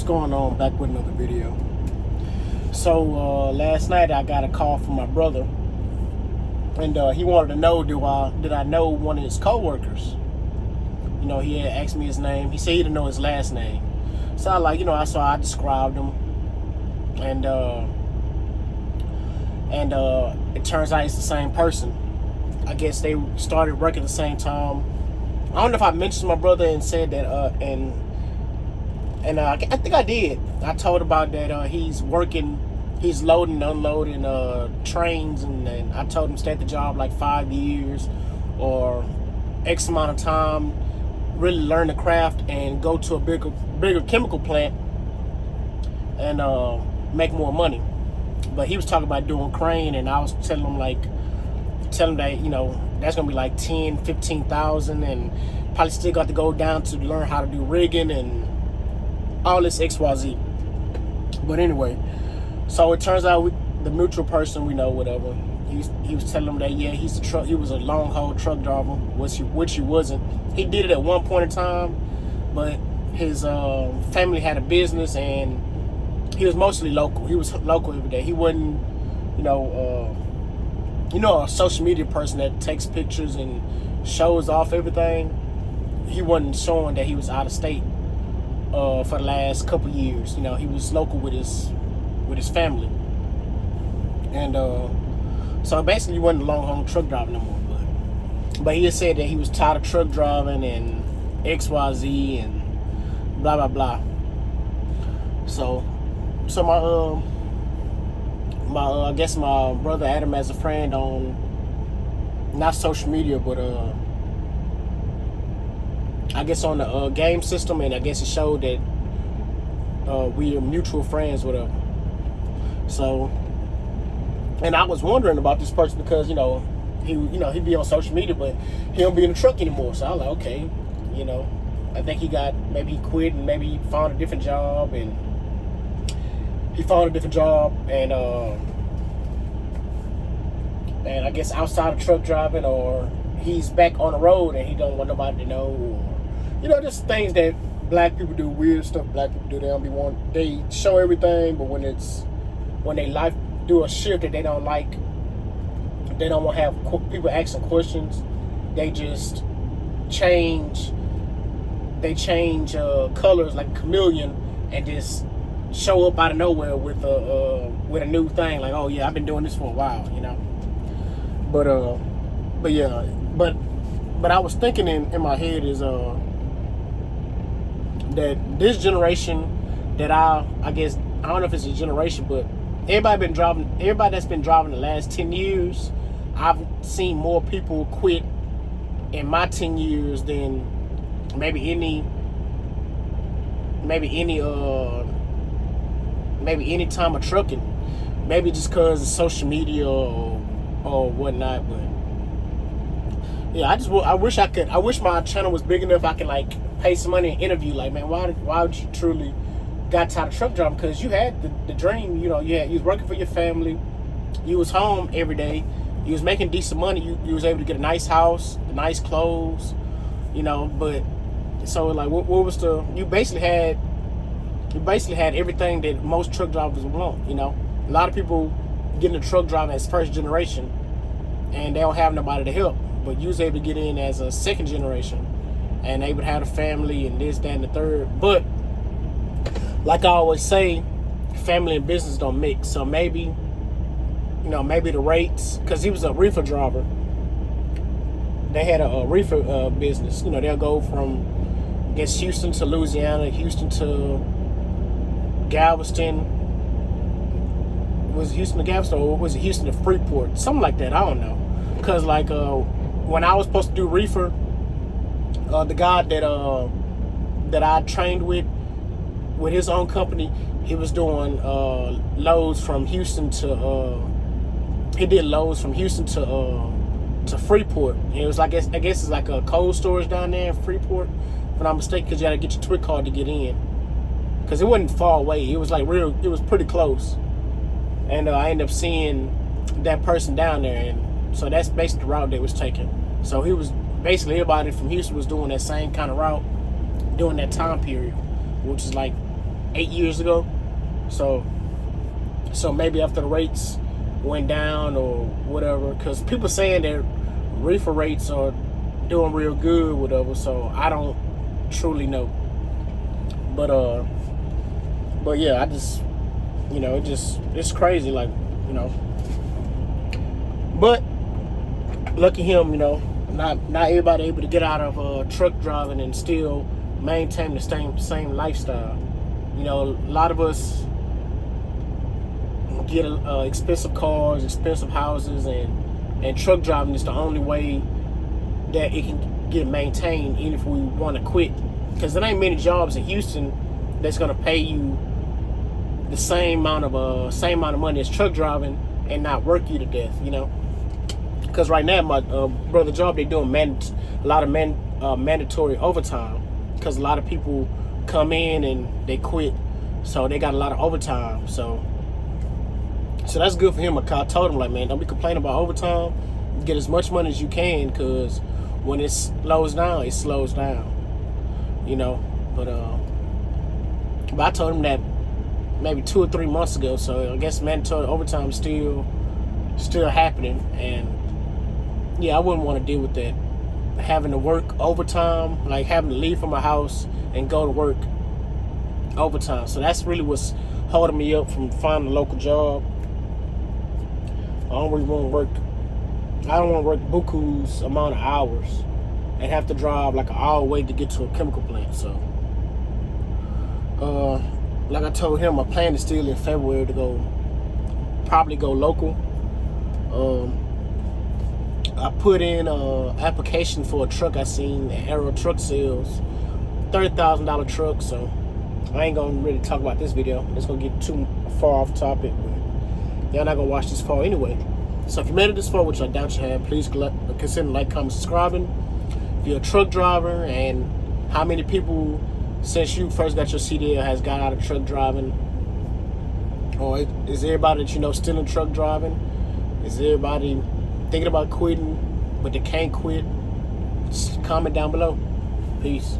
going on? Back with another video. So last night I got a call from my brother, and he wanted to know did I know one of his co-workers. You know, he had asked me his name. He said he didn't know his last name. So I I described him, and it turns out it's the same person. I guess they started working at the same time. I don't know if I mentioned my brother and said that, I think I did. I told about that he's loading and unloading trains, and I told him stay at the job like 5 years or X amount of time, really learn the craft and go to a bigger chemical plant and make more money. But he was talking about doing crane, and I was telling him that, you know, that's gonna be like 10, 15,000, and probably still got to go down to learn how to do rigging and all this XYZ. But anyway, so it turns out the mutual person we know, whatever. He was telling him that he was a long haul truck driver, which he wasn't. He did it at one point in time, but his family had a business, and he was mostly local. He was local every day. He wasn't, a social media person that takes pictures and shows off everything. He wasn't showing that he was out of state for the last couple years. You know, he was local with his family, and so basically he wasn't a long haul truck driver no more. But he had said that he was tired of truck driving and XYZ and blah blah blah. So I guess my brother Adam has a friend on, not social media, but I guess on the game system, and I guess it showed that we are mutual friends, whatever. So, and I was wondering about this person because he'd be on social media, but he don't be in the truck anymore. So I was like, okay, I think maybe he quit and maybe he found a different job, and I guess outside of truck driving, or he's back on the road and he don't want nobody to know, or just things that black people do, weird stuff black people do. They show everything, but when they life do a shift that they don't like, they don't want to have people asking questions. They just change. They change colors like a chameleon and just show up out of nowhere with a new thing. Like, oh yeah, I've been doing this for a while, But I was thinking in my head is that this generation that I guess, I don't know if it's a generation, but everybody that's been driving the last 10 years, I've seen more people quit in my 10 years than maybe any time of trucking. Maybe just because of social media or whatnot, but yeah, I wish my channel was big enough I could pay some money and interview, man, why would you truly got tired of truck driving? Because you had the dream, you was working for your family, you was home every day, you was making decent money, you was able to get a nice house, nice clothes, but so what was you basically had everything that most truck drivers want. A lot of people get into truck driving as first generation and they don't have nobody to help, but you was able to get in as a second generation and able to have a family and this, that, and the third. But like I always say, family and business don't mix. So maybe the rates, because he was a reefer driver, they had a reefer business. They'll go from, I guess, Houston to Louisiana, Houston to Galveston. Was it Houston to Galveston, or was it Houston to Freeport? Something like that. I don't know. Because when I was supposed to do reefer, the guy that I trained with his own company, he was doing loads from Houston to he did loads from Houston to Freeport. And it was I guess it's like a cold storage down there in Freeport, if I'm not mistaken, because you had to get your TWIC card to get in. Because it wasn't far away. It was it was pretty close. And I ended up seeing that person down there, and so that's basically the route they was taking. So he was basically, everybody from Houston was doing that same kind of route during that time period, which is 8 years ago. So maybe after the rates went down or whatever, because people saying that reefer rates are doing real good, whatever. So I don't truly know, but yeah, I just, it's crazy, like, But lucky him, not everybody able to get out of truck driving and still maintain the same lifestyle. A lot of us get expensive cars, expensive houses, and truck driving is the only way that it can get maintained, even if we want to quit. Because there ain't many jobs in Houston that's gonna pay you the same amount of money as truck driving and not work you to death. Because right now my brother job, they doing a lot of mandatory overtime, because a lot of people come in and they quit, so they got a lot of overtime. So that's good for him. I told him, like, man, don't be complaining about overtime. Get as much money as you can, because when it slows down, it slows down. But I told him that maybe 2 or 3 months ago. So I guess mandatory overtime is still happening, and yeah, I wouldn't want to deal with that. Having to work overtime, like having to leave from my house and go to work overtime. So that's really what's holding me up from finding a local job. I don't want to work buku's amount of hours and have to drive like an hour away to get to a chemical plant. So, like I told him, my plan is still in February to probably go local. I put in an application for a truck I seen at Arrow Truck Sales, $30,000 truck. So I ain't gonna really talk about this video. It's gonna get too far off topic, but y'all not gonna watch this far anyway. So if you made it this far, which I doubt you have, please consider like, comment, subscribing. If you're a truck driver, and how many people since you first got your CDL has got out of truck driving, or is everybody that you know still in truck driving? Is everybody thinking about quitting but they can't quit? Just comment down below. Peace.